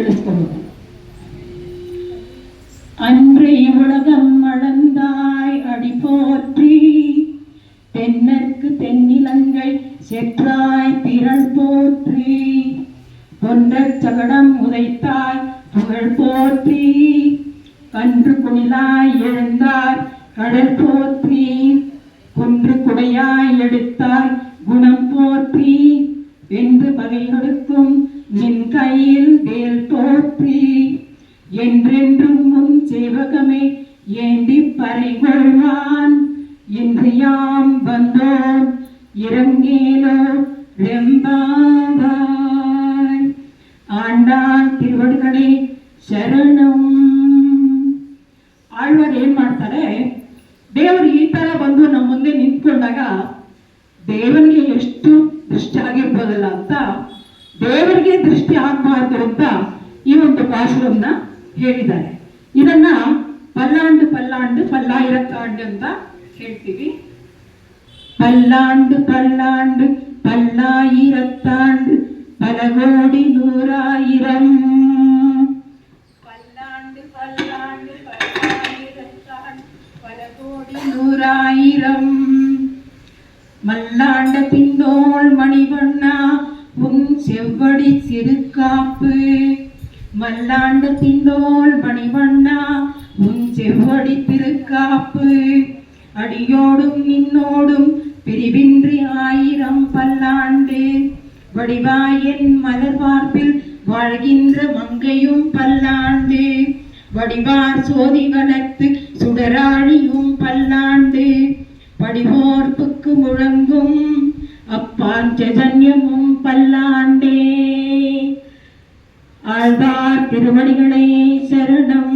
எழுத்தணும். அன்றே உலகம் அளந்தாய் அடி போற்றி, தென்னற்கு தென்னிலங்கை செற்றாய் திரள் போற்றி, பொன்ற சகடம் உதைத்தாய் புகழ் போற்றி, கன்று குணிலாய் எழுந்தாய் கடல் போற்றி, குன்று குடையாய் எடுத்தாய் குணம் போற்றி, வென்று பகைகளுக்கும் நின் கையில் வேல் போற்றி, என்றென்றும் முன் சேவகமே ஏந்தி பறைகொள்வான், இன்று யாம் வந்தோம் இறங்கேலோ ரெம்பாவாய். ஆண்டாள் திருவடிகளே ಶರಣಂ. ಆಳ್ವಾರು ಏನ್ ಮಾಡ್ತಾರೆ, ದೇವರು ಈ ತರ ಬಂದು ನಮ್ಮ ಮುಂದೆ ನಿಂತ್ಕೊಂಡಾಗ ದೇವರಿಗೆ ಎಷ್ಟು ದೃಷ್ಟಿ ಆಗಿರ್ಬೋದಲ್ಲ ಅಂತ, ದೇವರಿಗೆ ದೃಷ್ಟಿ ಆಗಬಾರ್ದು ಅಂತ ಈ ಒಂದು ಪಾಶುರನ್ನ ಹೇಳಿದ್ದಾರೆ. ಇದನ್ನ பல்லாண்டு பல்லாண்டு பல்லாயிரத்தாண்டு ಅಂತ ಹೇಳ್ತೀವಿ. பல்லாண்டு பல்லாண்டு பல்லாயிரத்தாண்டு பல கோடி நூறாயிரம், பல்லாண்டு பல்லாண்டு பல்லாயிரத்தாண்டு பல கோடி நூறாயிரம், மல்லாண்ட பின்னோள் மணிவண்ணா உன் செவ்வடி சிறுகாப்பு, மல்லாண்ட பின்னோள் மணிவண்ணா உன் செவ்வடி திருக்காப்பு, அடியோடும் நின்னோடும் பிரிவின்றி ஆயிரம் பல்லாண்டு, வடிவாயன் மலர் பார்ப்பில் வாழ்கின்ற மங்கையும் பல்லாண்டு, வடிவார் சோதி வளர்த்து சுடராழியும் பல்லாண்டு, படிவோர்ப்புக்கு முழங்கும் அப்பாஞ்சஜன்யமும் பல்லாண்டே. ஆழ்வார் திருவடிகளே சரணம்.